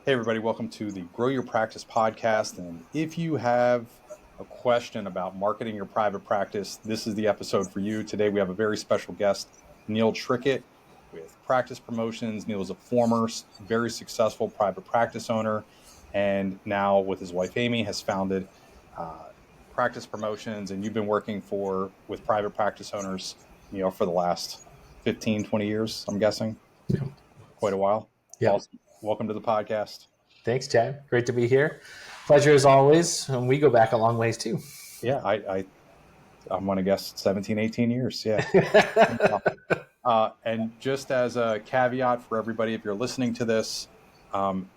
Hey, everybody, welcome to the Grow Your Practice podcast. And if you have a question about marketing your private practice, this is the episode for you. Today, we have a very special guest, Neil Trickett with Practice Promotions. Neil is a former, very successful private practice owner, and now with his wife, Amy, has founded Practice Promotions. And you've been working with private practice owners, for the last 15, 20 years, I'm guessing. Yeah. Quite a while. Yeah. Awesome. Welcome to the podcast. Thanks, Chad. Great to be here. Pleasure as always. And we go back a long ways too. Yeah, I'm going to guess 17, 18 years. Yeah. And just as a caveat for everybody, if you're listening to this,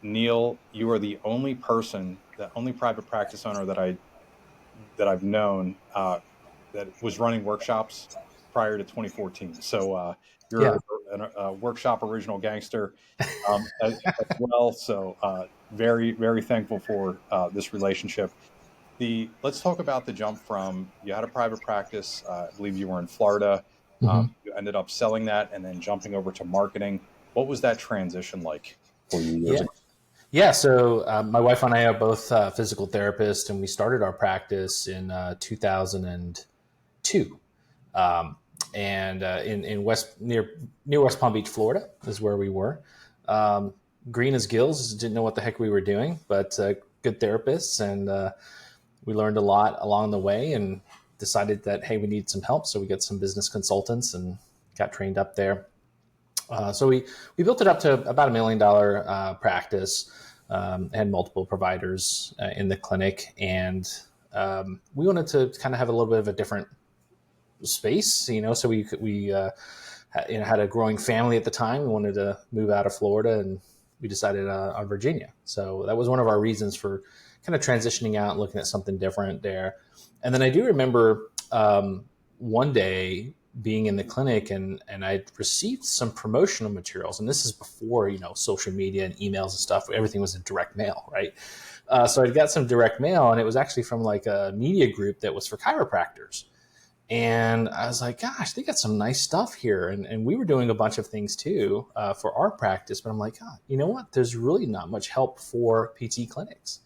Neil, you are the only private practice owner that I've known that was running workshops prior to 2014. So you're a workshop original gangster as well. So very, very thankful for this relationship. Let's talk about the jump from you had a private practice. I believe you were in Florida. You ended up selling that and then jumping over to marketing. What was that transition like for you years ago? Yeah. So my wife and I are both physical therapists, and we started our practice in 2002. And in near West Palm Beach, Florida, is where we were. Green as gills, didn't know what the heck we were doing, but good therapists, and we learned a lot along the way, and decided that hey, we need some help, so we got some business consultants and got trained up there. So we built it up to about $1 million practice. Had multiple providers in the clinic, and we wanted to kind of have a little bit of a different space, so we had a growing family at the time. We wanted to move out of Florida, and we decided on Virginia. So that was one of our reasons for kind of transitioning out and looking at something different there. And then I do remember one day being in the clinic, and I'd received some promotional materials, and this is before social media and emails and stuff. Everything was in direct mail, right? So I'd got some direct mail, and it was actually from like a media group that was for chiropractors. And I was like, gosh, they got some nice stuff here. And we were doing a bunch of things too for our practice. But I'm like, oh, you know what? There's really not much help for PT clinics.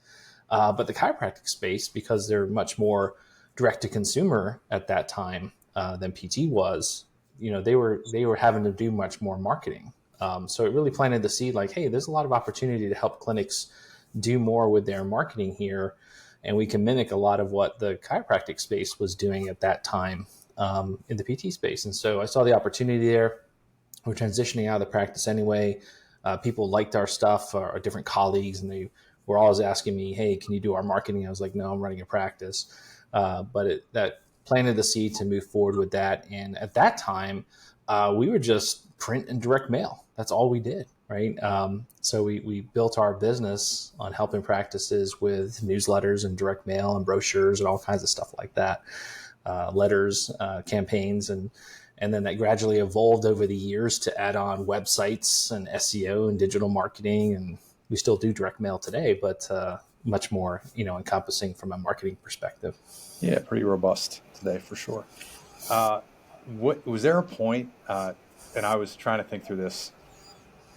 But the chiropractic space, because they're much more direct to consumer at that time than PT was, they were having to do much more marketing. So it really planted the seed like, hey, there's a lot of opportunity to help clinics do more with their marketing here. And we can mimic a lot of what the chiropractic space was doing at that time in the PT space. And so I saw the opportunity there. We're transitioning out of the practice anyway. People liked our stuff, our different colleagues, and they were always asking me, hey, can you do our marketing? I was like, no, I'm running a practice. But that planted the seed to move forward with that. And at that time, we were just print and direct mail. That's all we did. Right. So we built our business on helping practices with newsletters and direct mail and brochures and all kinds of stuff like that, letters, campaigns. And then that gradually evolved over the years to add on websites and SEO and digital marketing. And we still do direct mail today, but much more, encompassing from a marketing perspective. Yeah, pretty robust today for sure. What was there a point, and I was trying to think through this,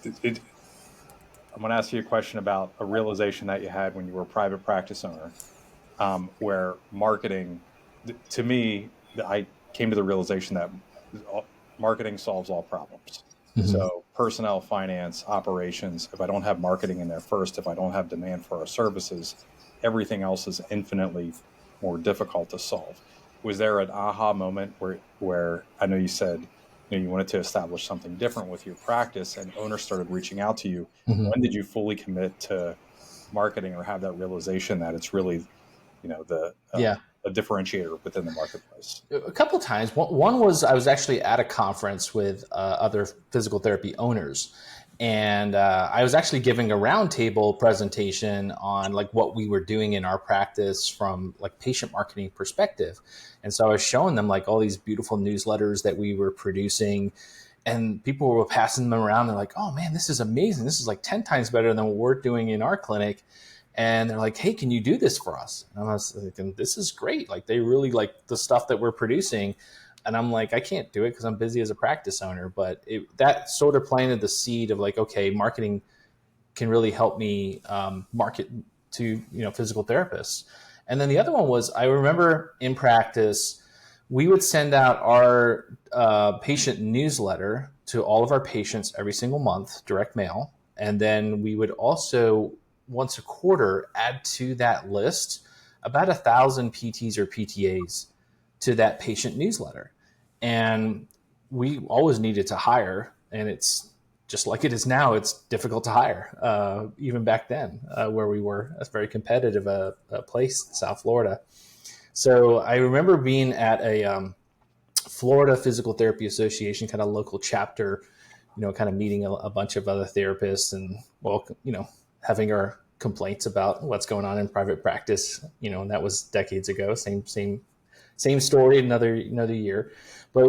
I'm going to ask you a question about a realization that you had when you were a private practice owner, where marketing, to me, I came to the realization that marketing solves all problems. Mm-hmm. So personnel, finance, operations, if I don't have marketing in there first, if I don't have demand for our services, everything else is infinitely more difficult to solve. Was there an aha moment where I know you said you wanted to establish something different with your practice, and owners started reaching out to you? Mm-hmm. When did you fully commit to marketing or have that realization that it's really, a differentiator within the marketplace? A couple of times. One was I was actually at a conference with other physical therapy owners, and I was actually giving a roundtable presentation on like what we were doing in our practice from like patient marketing perspective. And so I was showing them like all these beautiful newsletters that we were producing, and people were passing them around. They're like, oh man, this is amazing. This is like 10 times better than what we're doing in our clinic. And they're like, hey, can you do this for us? And I was thinking, this is great. Like they really like the stuff that we're producing. And I'm like, I can't do it because I'm busy as a practice owner. But that sort of planted the seed of like, okay, marketing can really help me market to physical therapists. And then the other one was, I remember in practice, we would send out our patient newsletter to all of our patients every single month, direct mail. And then we would also once a quarter add to that list about 1,000 PTs or PTAs to that patient newsletter. And we always needed to hire, and it's just like it is now, it's difficult to hire, even back then, where we were a very competitive place in South Florida. So I remember being at a Florida Physical Therapy Association kind of local chapter, kind of meeting a bunch of other therapists and, having our complaints about what's going on in private practice, and that was decades ago. Same story, another year. But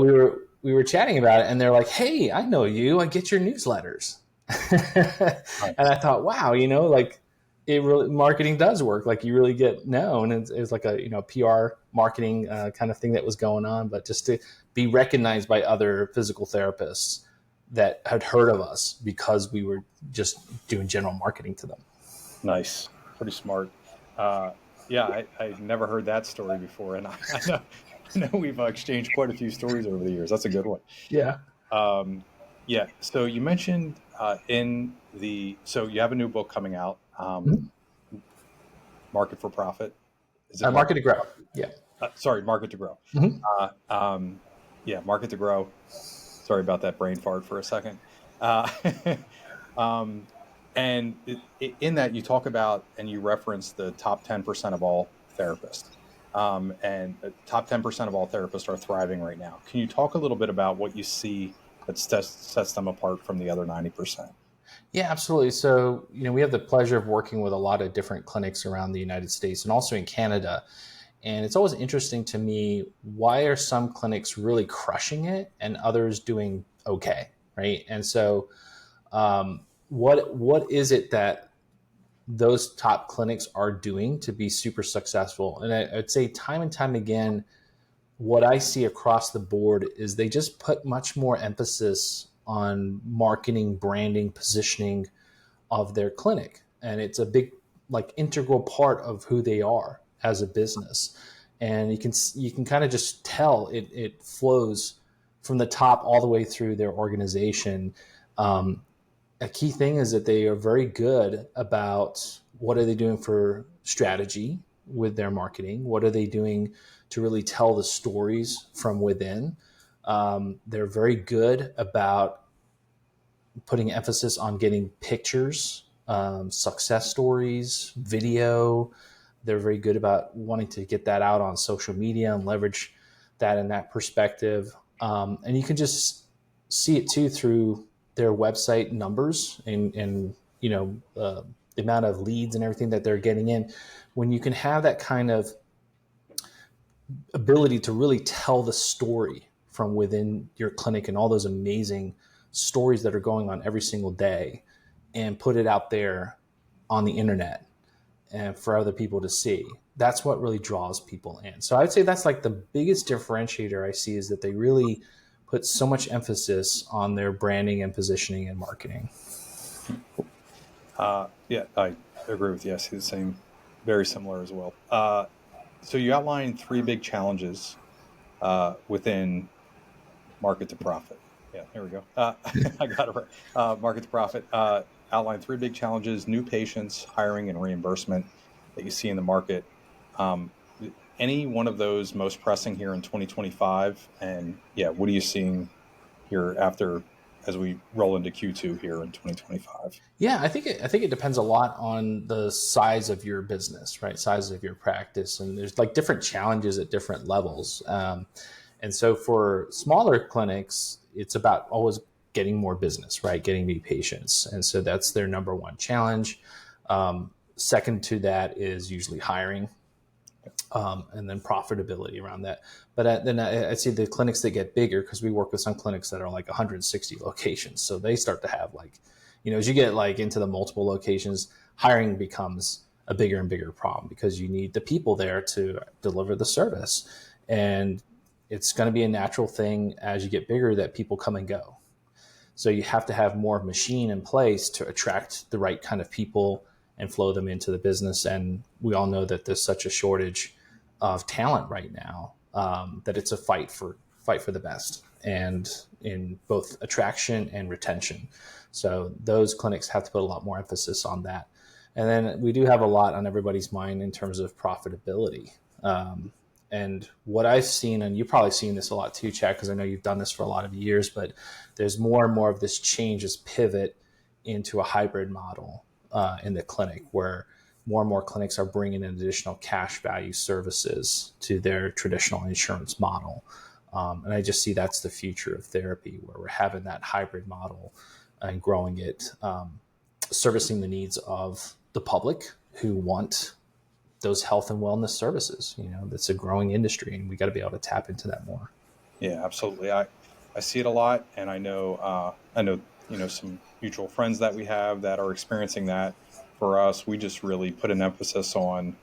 we were chatting about it, and they're like, "Hey, I know you. I get your newsletters." And I thought, wow, like it really, marketing does work. Like you really get known. It's like a PR marketing kind of thing that was going on, but just to be recognized by other physical therapists that had heard of us because we were just doing general marketing to them. Nice, pretty smart. Yeah, I never heard that story before, and I know we've exchanged quite a few stories over the years. That's a good one. Yeah. Yeah. So you mentioned so you have a new book coming out, Market for Profit. Is it Market to Grow? Yeah. Sorry, Market to Grow. Yeah, Market to Grow. Sorry about that brain fart for a second. And in that you talk about and you reference the top 10% of all therapists. And the top 10% of all therapists are thriving right now. Can you talk a little bit about what you see that sets them apart from the other 90%? Yeah, absolutely. So, we have the pleasure of working with a lot of different clinics around the United States and also in Canada. And it's always interesting to me, why are some clinics really crushing it and others doing okay, right? And so what is it that those top clinics are doing to be super successful? And I'd say time and time again, what I see across the board is they just put much more emphasis on marketing, branding, positioning of their clinic. And it's a big, integral part of who they are as a business. And you can kind of just tell it flows from the top all the way through their organization. A key thing is that they are very good about what are they doing for strategy with their marketing? What are they doing to really tell the stories from within? They're very good about putting emphasis on getting pictures, success stories, video. They're very good about wanting to get that out on social media and leverage that in that perspective. And you can just see it too through their website numbers and the amount of leads and everything that they're getting in. When you can have that kind of ability to really tell the story from within your clinic and all those amazing stories that are going on every single day and put it out there on the internet and for other people to see, that's what really draws people in. So I would say that's like the biggest differentiator I see, is that they really put so much emphasis on their branding and positioning and marketing. Yeah, I agree with you. I see the same, very similar as well. So you outlined 3 big challenges within Market to Profit. Yeah, there we go. I got it right. Market to Profit outlined 3 big challenges: new patients, hiring, and reimbursement that you see in the market. Any one of those most pressing here in 2025? And yeah, what are you seeing here as we roll into Q2 here in 2025? Yeah, I think it depends a lot on the size of your business, right? Size of your practice, and there's different challenges at different levels. And so for smaller clinics, it's about always getting more business, right? Getting new patients, and so that's their number one challenge. Second to that is usually hiring. And then profitability around that. But then I see the clinics that get bigger, because we work with some clinics that are 160 locations. So they start to have as you get into the multiple locations, hiring becomes a bigger and bigger problem, because you need the people there to deliver the service. And it's going to be a natural thing as you get bigger that people come and go. So you have to have more machine in place to attract the right kind of people and flow them into the business. And we all know that there's such a shortage of talent right now, that it's a fight for the best, and in both attraction and retention. So those clinics have to put a lot more emphasis on that. And then we do have a lot on everybody's mind in terms of profitability. And what I've seen, and you've probably seen this a lot too, Chad, because I know you've done this for a lot of years, but there's more and more of this change, this pivot into a hybrid model in the clinic, where more and more clinics are bringing in additional cash value services to their traditional insurance model. And I just see that's the future of therapy, where we're having that hybrid model and growing it, servicing the needs of the public who want those health and wellness services. That's a growing industry, and we got to be able to tap into that more. Yeah, absolutely. I see it a lot, and I know some mutual friends that we have that are experiencing that. For us, we just really put an emphasis on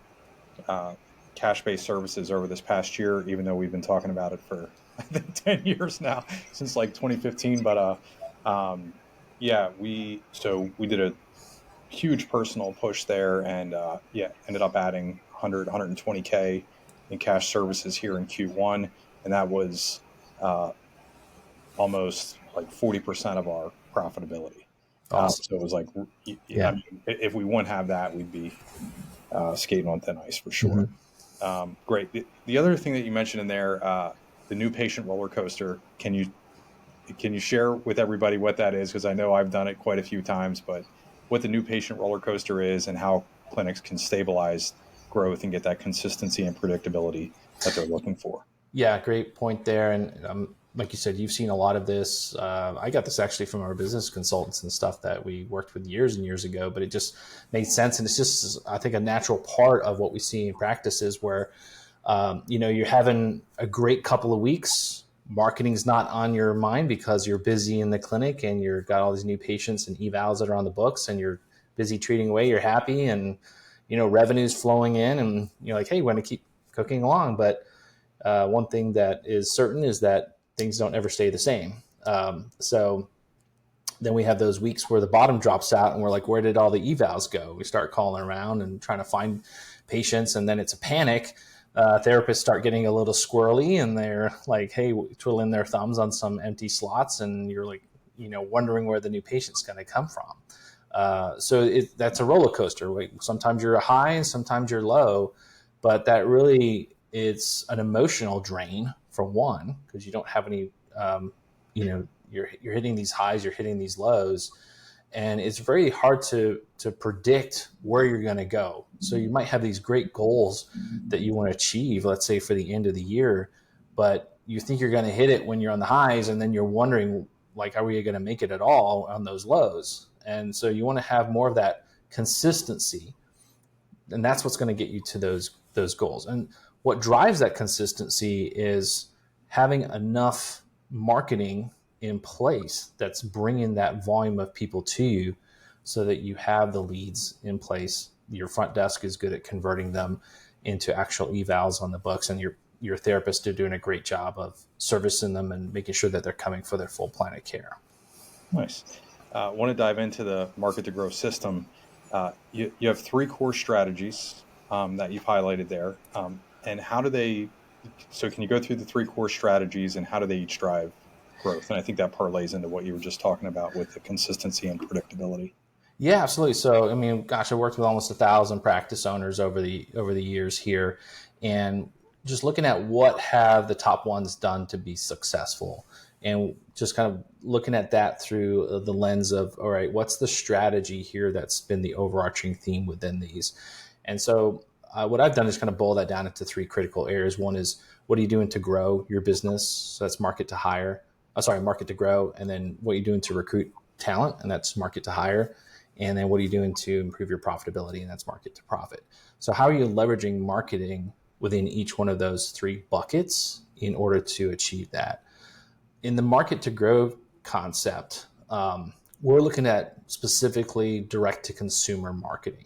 cash-based services over this past year, even though we've been talking about it for I think 10 years now, since like 2015. But we did a huge personal push there, and ended up adding 120K in cash services here in Q1, and that was almost like 40% of our profitability. Awesome. So it was like, I mean, if we wouldn't have that, we'd be skating on thin ice for sure. Mm-hmm. Great. The other thing that you mentioned in there, the new patient roller coaster, can you share with everybody what that is? Because I know I've done it quite a few times, but what the new patient roller coaster is, and how clinics can stabilize growth and get that consistency and predictability that they're looking for. Yeah, great point there. And like you said, you've seen a lot of this. I got this actually from our business consultants and stuff that we worked with years and years ago, but it just made sense. And it's just, I think, a natural part of what we see in practices where, you're having a great couple of weeks. Marketing's not on your mind because you're busy in the clinic and you've got all these new patients and evals that are on the books, and you're busy treating away. You're happy, and, revenue's flowing in, and you're like, hey, we're going to keep cooking along. But one thing that is certain is that things don't ever stay the same. So then we have those weeks where the bottom drops out, and we're like, where did all the evals go? We start calling around and trying to find patients, and then it's a panic. Therapists start getting a little squirrely, and they're like, hey, twiddling their thumbs on some empty slots, and you're like, wondering where the new patient's going to come from. So that's a roller coaster. Like, sometimes you're high and sometimes you're low, but that really, it's an emotional drain for one, because you don't have any, you're hitting these highs, you're hitting these lows, and it's very hard to predict where you're going to go. So you might have these great goals that you want to achieve, let's say for the end of the year, but you think you're going to hit it when you're on the highs, and then you're wondering, like, are we going to make it at all on those lows? And so you want to have more of that consistency, and that's what's going to get you to those goals. And what drives that consistency is having enough marketing in place that's bringing that volume of people to you, so that you have the leads in place. Your front desk is good at converting them into actual evals on the books, and your therapists are doing a great job of servicing them and making sure that they're coming for their full plan of care. Nice. I want to dive into the market to grow system. You have 3 core strategies that you've highlighted there. And how do they, so can you go through the 3 core strategies, and how do they each drive growth? And I think that parlays into what you were just talking about with the consistency and predictability. Yeah, absolutely. So, I mean, gosh, I worked with almost 1,000 practice owners over the years here, and just looking at what have the top ones done to be successful, and just kind of looking at that through the lens of, all right, what's the strategy here that's been the overarching theme within these? And so what I've done is kind of boil that down into 3 critical areas. One is, what are you doing to grow your business? So that's market to grow. And then what are you doing to recruit talent? And that's market to hire. And then what are you doing to improve your profitability? And that's market to profit. So how are you leveraging marketing within each one of those 3 buckets in order to achieve that? In the market to grow concept, we're looking at specifically direct to consumer marketing.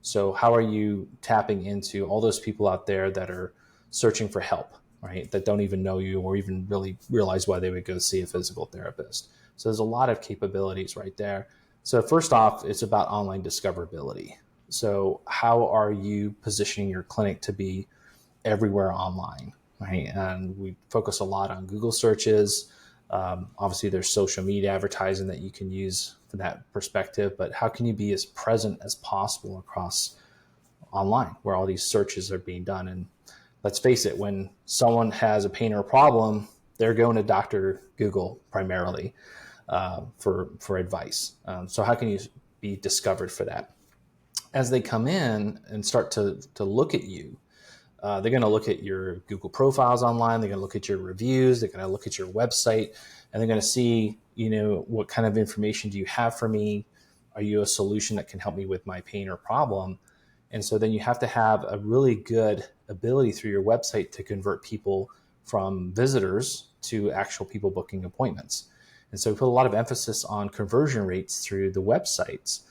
So how are you tapping into all those people out there that are searching for help, right? That don't even know you or even really realize why they would go see a physical therapist. So there's a lot of capabilities right there. So first off, it's about online discoverability. So how are you positioning your clinic to be everywhere online, right? And we focus a lot on Google searches. Obviously, there's social media advertising that you can use from that perspective, but how can you be as present as possible across online where all these searches are being done? And let's face it, when someone has a pain or a problem, they're going to Dr. Google primarily for advice. So how can you be discovered for that? As they come in and start to look at you, they're going to look at your Google profiles online. They're going to look at your reviews. They're going to look at your website, and they're going to see, what kind of information do you have for me? Are you a solution that can help me with my pain or problem? And so then you have to have a really good ability through your website to convert people from visitors to actual people booking appointments. And so we put a lot of emphasis on conversion rates through the websites.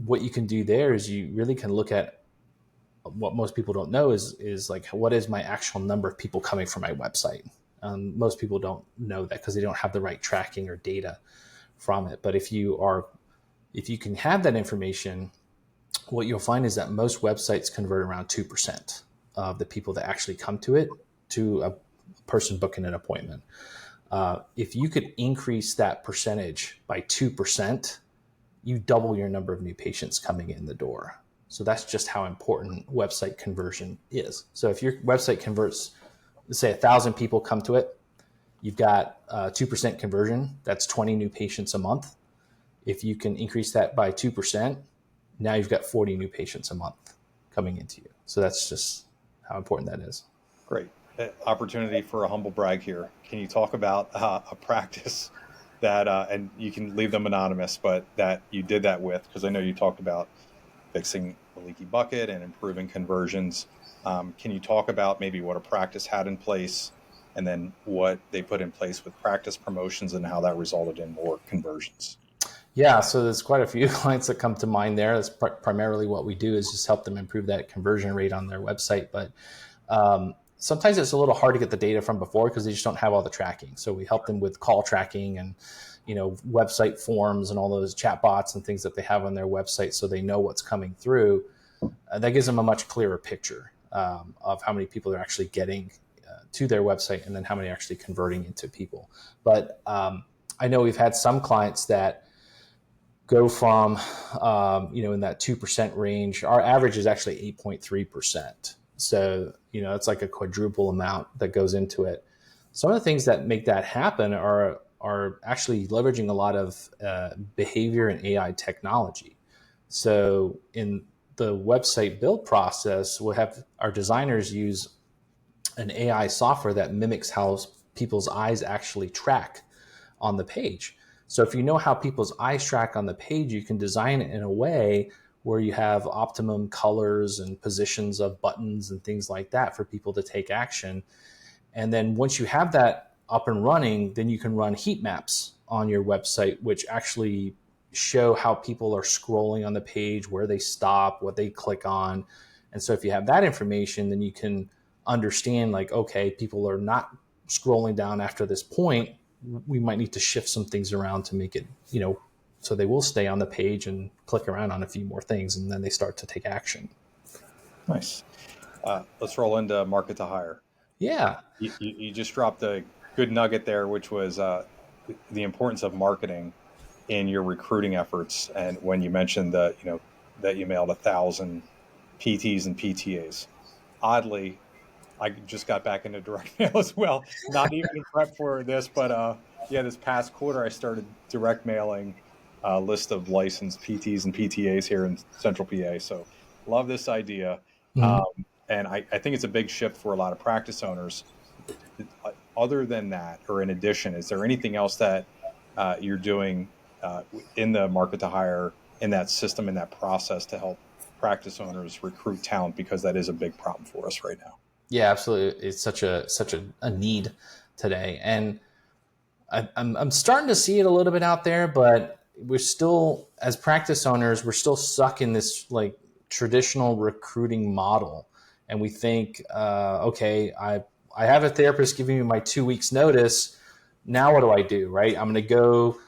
What you can do there is you really can look at what most people don't know is like, what is my actual number of people coming from my website? Most people don't know that because they don't have the right tracking or data from it. But if you can have that information, what you'll find is that most websites convert around 2% of the people that actually come to it to a person booking an appointment. If you could increase that percentage by 2%, you double your number of new patients coming in the door. So that's just how important website conversion is. So if your website converts, let's say 1,000 people come to it, you've got 2% conversion, that's 20 new patients a month. If you can increase that by 2%, now you've got 40 new patients a month coming into you. So that's just how important that is. Great. Opportunity for a humble brag here. Can you talk about a practice that, and you can leave them anonymous, but that you did that with? Because I know you talked about fixing a leaky bucket and improving conversions. Can you talk about maybe what a practice had in place and then what they put in place with practice promotions and how that resulted in more conversions? Yeah, so there's quite a few clients that come to mind there. That's primarily what we do is just help them improve that conversion rate on their website. But sometimes it's a little hard to get the data from before because they just don't have all the tracking. So we help them with call tracking and website forms and all those chat bots and things that they have on their website so they know what's coming through. That gives them a much clearer picture of how many people they're actually getting to their website and then how many are actually converting into people. But I know we've had some clients that go from, in that 2% range. Our average is actually 8.3%. So, it's like a quadruple amount that goes into it. Some of the things that make that happen are actually leveraging a lot of behavior and AI technology. So in the website build process, we'll have our designers use an AI software that mimics how people's eyes actually track on the page. So if you know how people's eyes track on the page, you can design it in a way where you have optimum colors and positions of buttons and things like that for people to take action. And then once you have that up and running, then you can run heat maps on your website, which actually show how people are scrolling on the page, where they stop, what they click on. And so if you have that information, then you can understand like, okay, people are not scrolling down after this point. We might need to shift some things around to make it, so they will stay on the page and click around on a few more things, and then they start to take action. Nice. Let's roll into market to hire. Yeah. You just dropped a good nugget there, which was the importance of marketing in your recruiting efforts. And when you mentioned that you mailed 1,000 PTs and PTAs, oddly, I just got back into direct mail as well. Not even in prep for this, but this past quarter I started direct mailing a list of licensed PTs and PTAs here in Central PA. So love this idea. Mm-hmm. And I think it's a big shift for a lot of practice owners. Other than that, or in addition, is there anything else that you're doing in the market to hire, in that system, in that process to help practice owners recruit talent? Because that is a big problem for us right now. Yeah, absolutely. It's such a need today. And I'm starting to see it a little bit out there, but we're still, as practice owners, we're still stuck in this like traditional recruiting model. And we think, okay, I have a therapist giving me my 2 weeks notice. Now what do I do, right? I'm going to go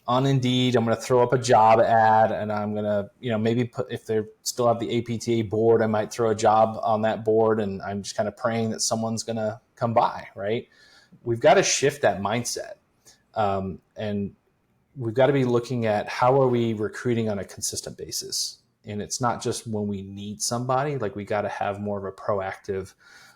on Indeed. I'm going to throw up a job ad, and I'm going to, maybe put, if they still have the APTA board, I might throw a job on that board, and I'm just kind of praying that someone's going to come by, right? We've got to shift that mindset. And we've got to be looking at how are we recruiting on a consistent basis. And it's not just when we need somebody, like we got to have more of a proactive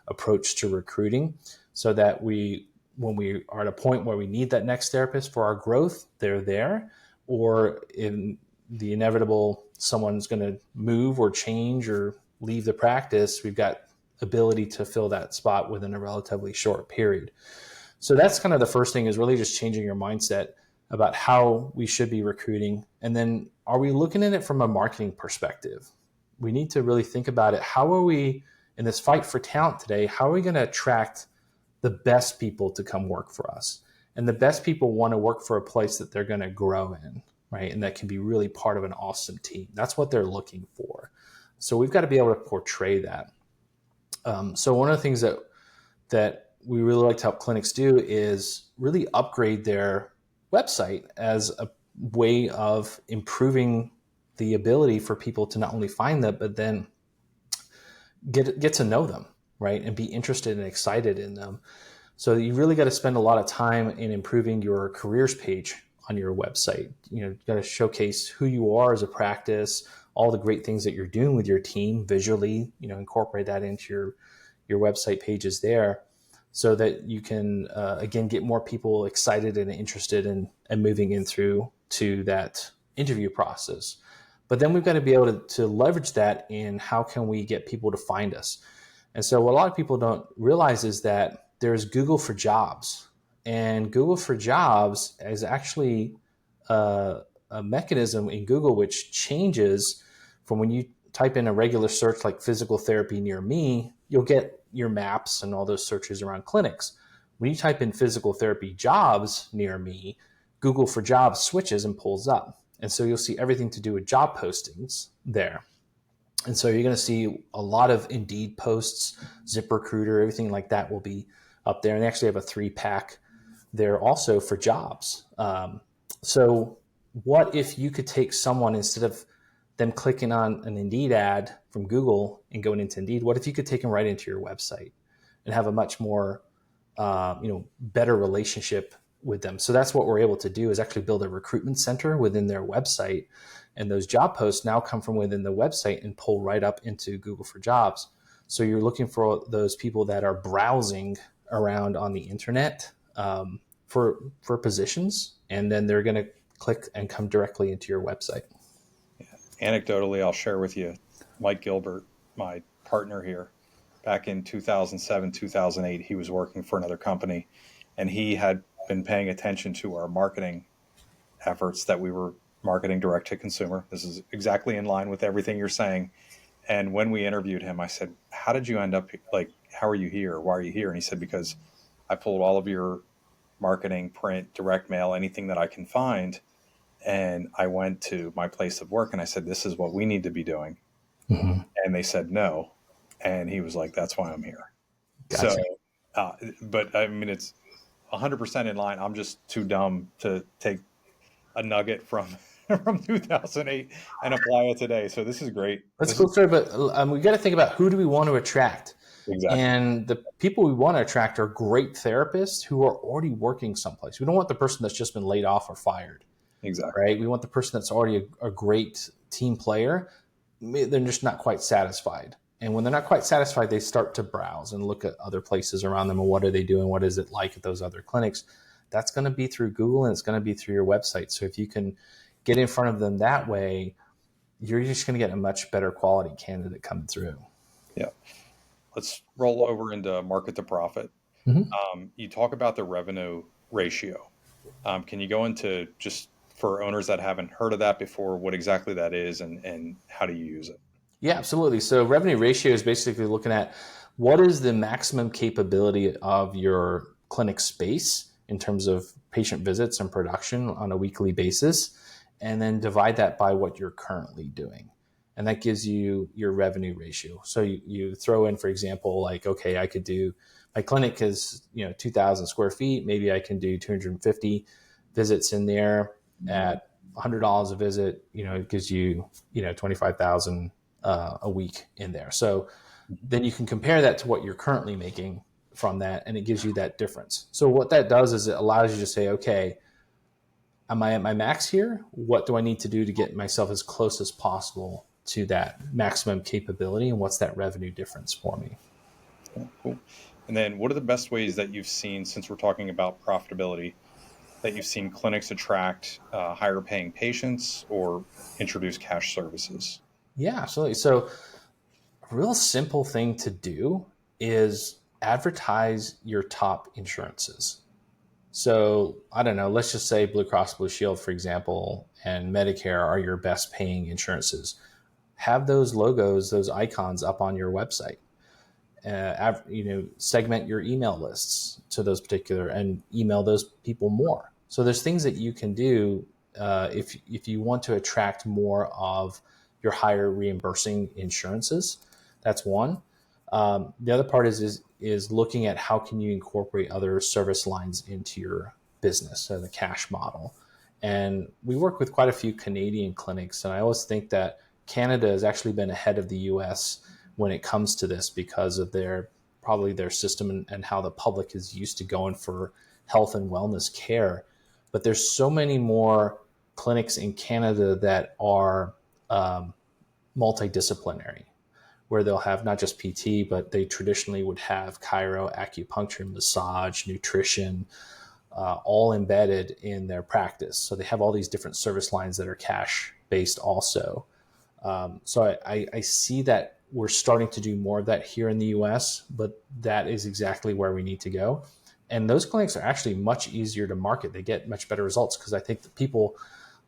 approach to recruiting so that when we are at a point where we need that next therapist for our growth, they're there. Or in the inevitable, someone's going to move or change or leave the practice, we've got ability to fill that spot within a relatively short period. So that's kind of the first thing, is really just changing your mindset about how we should be recruiting. And then, are we looking at it from a marketing perspective? We need to really think about it. How are we, in this fight for talent today, how are we going to attract the best people to come work for us? And the best people want to work for a place that they're going to grow in, right? And that can be really part of an awesome team. That's what they're looking for. So we've got to be able to portray that. So one of the things that we really like to help clinics do is really upgrade their website as a way of improving the ability for people to not only find them, but then get to know them, right? And be interested and excited in them. So you really got to spend a lot of time in improving your careers page on your website. You got to showcase who you are as a practice, all the great things that you're doing with your team visually, incorporate that into your website pages there, so that you can, again, get more people excited and interested in and moving in through to that interview process. But then we've got to be able to leverage that in how can we get people to find us. And so what a lot of people don't realize is that there's Google for Jobs. And Google for Jobs is actually a mechanism in Google which changes from when you type in a regular search like physical therapy near me, you'll get your maps and all those searches around clinics. When you type in physical therapy jobs near me, Google for Jobs switches and pulls up. And so you'll see everything to do with job postings there. And so you're going to see a lot of Indeed posts, ZipRecruiter, everything like that will be up there. And they actually have a 3-pack there also for jobs. So what if you could take someone, instead of them clicking on an Indeed ad from Google and going into Indeed, what if you could take them right into your website and have a much more, better relationship with them? So that's what we're able to do, is actually build a recruitment center within their website. And those job posts now come from within the website and pull right up into Google for Jobs. So you're looking for those people that are browsing around on the internet for positions, and then they're going to click and come directly into your website. Anecdotally, I'll share with you, Mike Gilbert, my partner here, back in 2007, 2008, he was working for another company, and he had been paying attention to our marketing efforts that we were marketing direct to consumer. This is exactly in line with everything you're saying. And when we interviewed him, I said, how did you end up, how are you here? Why are you here? And he said, because I pulled all of your marketing, print, direct mail, anything that I can find. And I went to my place of work and I said, this is what we need to be doing. Mm-hmm. And they said no. And he was like, that's why I'm here. Gotcha. So, but I mean, it's 100% in line. I'm just too dumb to take a nugget from 2008 and apply it today. So this is great. That's cool, sir. But we got to think about, who do we want to attract? Exactly. And the people we want to attract are great therapists who are already working someplace. We don't want the person that's just been laid off or fired. Exactly. Right? We want the person that's already a great team player. They're just not quite satisfied. And when they're not quite satisfied, they start to browse and look at other places around them and what are they doing? What is it like at those other clinics? That's going to be through Google, and it's going to be through your website. So if you can get in front of them that way, you're just going to get a much better quality candidate coming through. Yeah. Let's roll over into market to profit. Mm-hmm. You talk about the revenue ratio. Can you go into, just for owners that haven't heard of that before, what exactly that is and how do you use it? Yeah, absolutely. So revenue ratio is basically looking at what is the maximum capability of your clinic space in terms of patient visits and production on a weekly basis, and then divide that by what you're currently doing. and that gives you your revenue ratio. So you throw in, for example, like, okay, I could do, my clinic is 2,000 square feet. Maybe I can do 250 visits in there at $100 a visit. It gives you 25,000 a week in there. So then you can compare that to what you're currently making from that, and it gives you that difference. So what that does is it allows you to say, okay, am I at my max here? What do I need to do to get myself as close as possible to that maximum capability? And what's that revenue difference for me? Yeah, cool. And then what are the best ways that you've seen, since we're talking about profitability, that you've seen clinics attract higher paying patients or introduce cash services? Yeah, absolutely. So a real simple thing to do is advertise your top insurances. So I don't know, let's just say Blue Cross Blue Shield, for example, and Medicare are your best paying insurances. Have those logos, those icons up on your website. Segment your email lists to those particular and email those people more. So there's things that you can do if you want to attract more of your higher reimbursing insurances. That's one. The other part is looking at how can you incorporate other service lines into your business, so the cash model. And we work with quite a few Canadian clinics, and I always think that Canada has actually been ahead of the US when it comes to this because of their system and how the public is used to going for health and wellness care. But there's so many more clinics in Canada that are multidisciplinary, where they'll have not just PT, but they traditionally would have chiro, acupuncture, massage, nutrition, all embedded in their practice. So they have all these different service lines that are cash based also. So I see that we're starting to do more of that here in the US, but that is exactly where we need to go. And those clinics are actually much easier to market. They get much better results because I think that people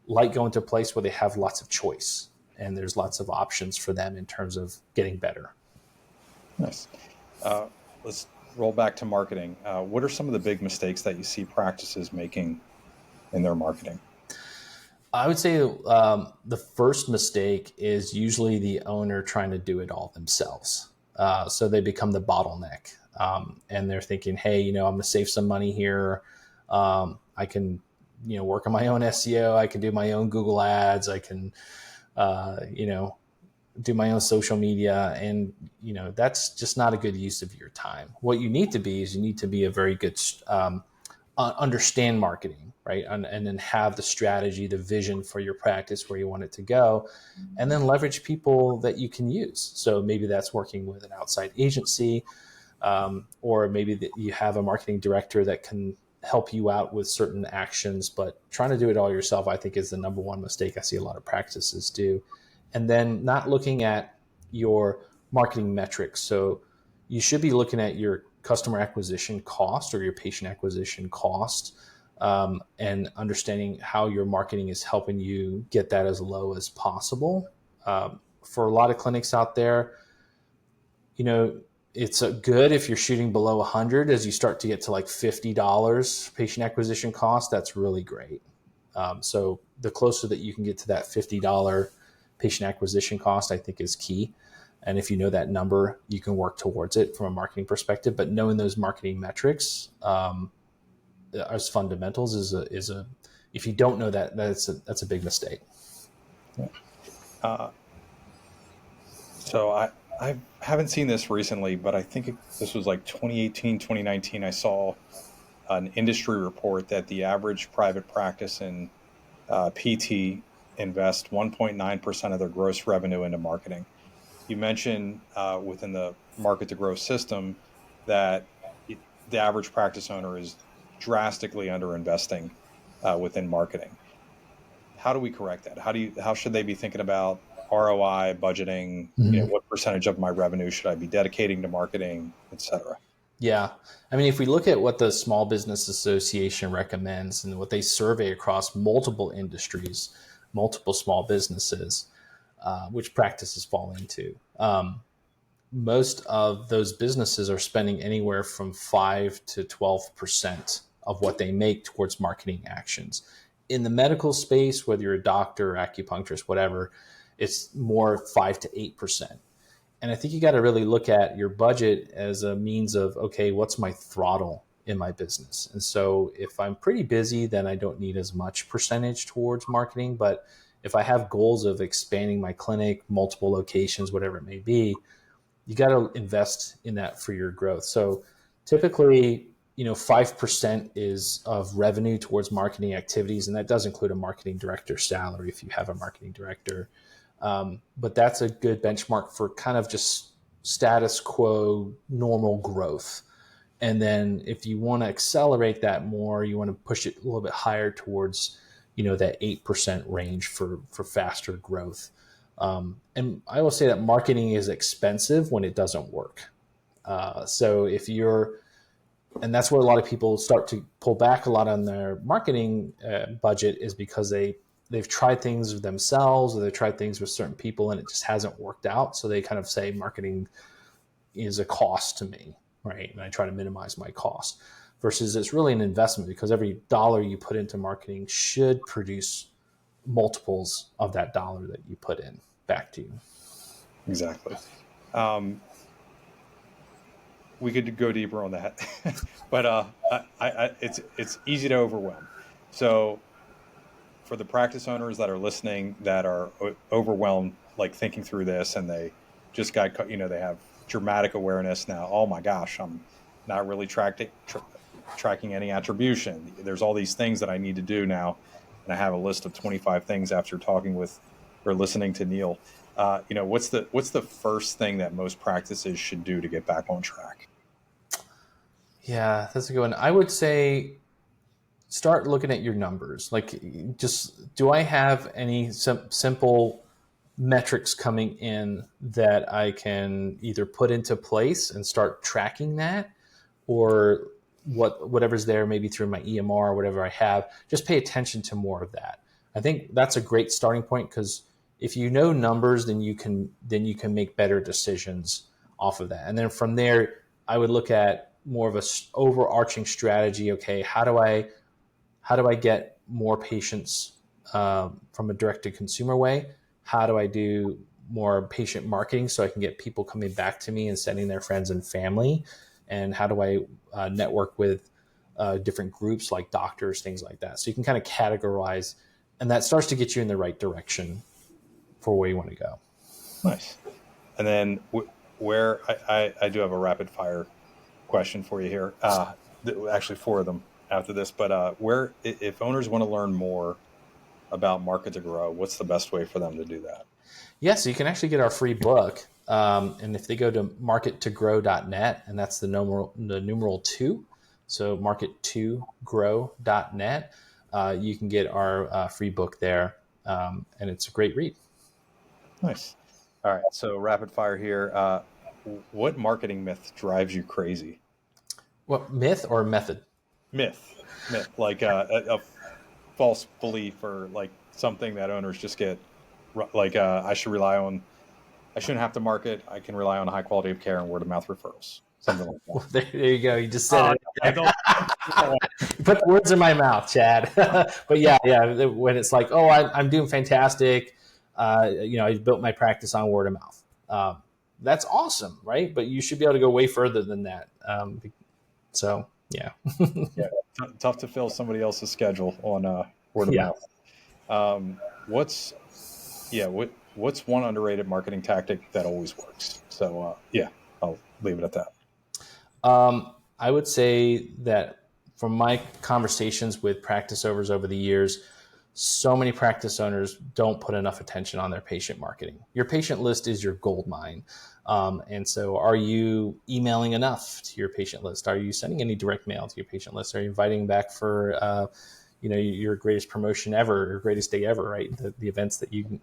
like going to a place where they have lots of choice and there's lots of options for them in terms of getting better. Nice. Let's roll back to marketing. What are some of the big mistakes that you see practices making in their marketing? I would say the first mistake is usually the owner trying to do it all themselves. So they become the bottleneck, and they're thinking, "Hey, I'm going to save some money here. I can, work on my own SEO. I can do my own Google ads. I can, do my own social media." And that's just not a good use of your time. What you need to be is you need to be a very good understand marketing, right? And then have the strategy, the vision for your practice, where you want it to go, and then leverage people that you can use. So maybe that's working with an outside agency, or maybe that you have a marketing director that can help you out with certain actions, but trying to do it all yourself, I think, is the number one mistake I see a lot of practices do. And then not looking at your marketing metrics. So you should be looking at your customer acquisition cost or your patient acquisition cost, and understanding how your marketing is helping you get that as low as possible. For a lot of clinics out there, it's good if you're shooting below 100. As you start to get to like $50 patient acquisition cost, that's really great. So the closer that you can get to that $50 patient acquisition cost, I think, is key. And if you know that number, you can work towards it from a marketing perspective. But knowing those marketing metrics as fundamentals is a if you don't know that, that's a big mistake. Yeah. So I haven't seen this recently, but I think this was like 2018, 2019. I saw an industry report that the average private practice in PT invest 1.9% of their gross revenue into marketing. You mentioned within the market to growth system that the average practice owner is drastically underinvesting within marketing. How do we correct that? How should they be thinking about ROI, budgeting? Mm-hmm. What percentage of my revenue should I be dedicating to marketing, et cetera? Yeah. I mean, if we look at what the Small Business Association recommends and what they survey across multiple industries, multiple small businesses, which practices fall into, most of those businesses are spending anywhere from 5 to 12% of what they make towards marketing actions. In the medical space, whether you're a doctor, acupuncturist, whatever, It's more 5 to 8%. And I think you got to really look at your budget as a means of, okay, what's my throttle in my business? And so if I'm pretty busy, then I don't need as much percentage towards marketing. But if I have goals of expanding my clinic, multiple locations, whatever it may be, you got to invest in that for your growth. So typically, 5% is of revenue towards marketing activities. And that does include a marketing director's salary if you have a marketing director. But that's a good benchmark for kind of just status quo, normal growth. And then if you want to accelerate that more, you want to push it a little bit higher towards, that 8% range for faster growth. And I will say that marketing is expensive when it doesn't work. So and that's where a lot of people start to pull back a lot on their marketing budget, is because they've tried things themselves, or they've tried things with certain people and it just hasn't worked out. So they kind of say marketing is a cost to me, right? And I try to minimize my cost, versus it's really an investment, because every dollar you put into marketing should produce multiples of that dollar that you put in back to you. Exactly. We could go deeper on that, but it's easy to overwhelm. So for the practice owners that are listening that are overwhelmed, like thinking through this, and they just got, they have dramatic awareness now. Oh my gosh, I'm not really tracking any attribution. There's all these things that I need to do now. And I have a list of 25 things after talking with or listening to Neil. What's the first thing that most practices should do to get back on track? Yeah, that's a good one. I would say start looking at your numbers. Like, just, do I have any simple metrics coming in that I can either put into place and start tracking that, or whatever's there, maybe through my EMR or whatever I have, just pay attention to more of that. I think that's a great starting point, because if you know numbers, then you can make better decisions off of that. And then from there, I would look at more of a overarching strategy. Okay, how do I get more patients from a direct to consumer way? How do I do more patient marketing so I can get people coming back to me and sending their friends and family? And how do I network with different groups like doctors, things like that? So you can kind of categorize, and that starts to get you in the right direction for where you want to go. Nice. And then where I do have a rapid fire question for you here. Actually, 4 of them after this. But where, if owners want to learn more about Market to Grow, what's the best way for them to do that? Yeah, so you can actually get our free book. And if they go to market2grow.net, and that's the numeral 2, so market2grow.net, you can get our free book there, and it's a great read. Nice. All right, so rapid fire here. What marketing myth drives you crazy? What, myth or method? Myth, like a false belief, or like something that owners just get, like I shouldn't have to market. I can rely on high quality of care and word of mouth referrals. Something like that. Well, there you go. You just said it. You put the words in my mouth, Chad. But yeah. When it's like, oh, I'm doing fantastic. I built my practice on word of mouth. That's awesome, right? But you should be able to go way further than that. So yeah. Yeah, tough to fill somebody else's schedule on word of mouth. What's one underrated marketing tactic that always works? So I'll leave it at that. I would say that from my conversations with practice owners over the years, so many practice owners don't put enough attention on their patient marketing. Your patient list is your gold mine. And so are you emailing enough to your patient list? Are you sending any direct mail to your patient list? Are you inviting back for, your greatest promotion ever, your greatest day ever, right? The events that you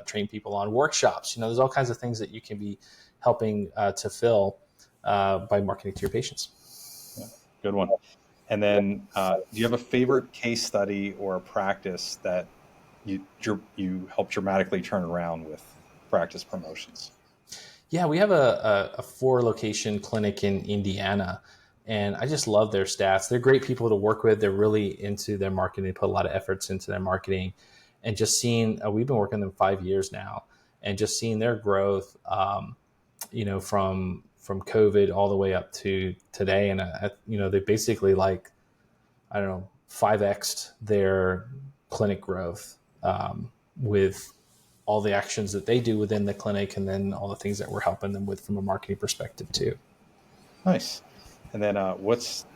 train people on, workshops, there's all kinds of things that you can be helping to fill by marketing to your patients. Yeah, good one. And then do you have a favorite case study or a practice that you helped dramatically turn around with practice promotions? Yeah, we have a 4-location clinic in Indiana, and I just love their stats. They're great people to work with. They're really into their marketing. They put a lot of efforts into their marketing. and just seeing, we've been working them 5 years now, and just seeing their growth, from COVID all the way up to today. And, they basically, like, I don't know, 5x'd their clinic growth, with all the actions that they do within the clinic, and then all the things that we're helping them with from a marketing perspective too. Nice. And then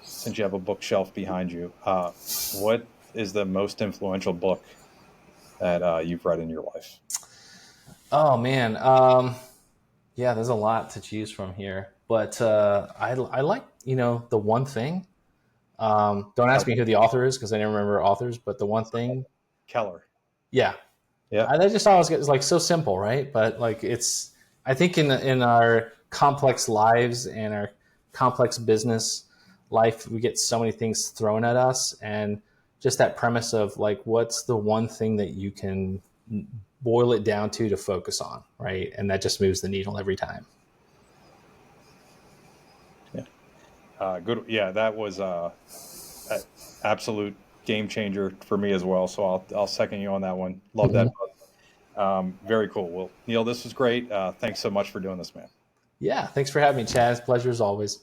since you have a bookshelf behind you, what is the most influential book that you've read in your life? Oh man. Yeah, there's a lot to choose from here, but I like, The One Thing. Don't ask me who the author is, because I never remember authors, but The One Thing. Keller. Yeah. Yeah. I just thought it was like so simple, right? But like, I think in our complex lives and our complex business life, we get so many things thrown at us, and just that premise of like, what's the one thing that you can boil it down to focus on, right? And that just moves the needle every time. Yeah. Good. Yeah, that was absolute game changer for me as well. So I'll second you on that one. Love that Mm-hmm. book. Very cool. Well, Neil, this was great. Thanks so much for doing this, man. Yeah. Thanks for having me, Chaz. Pleasure as always.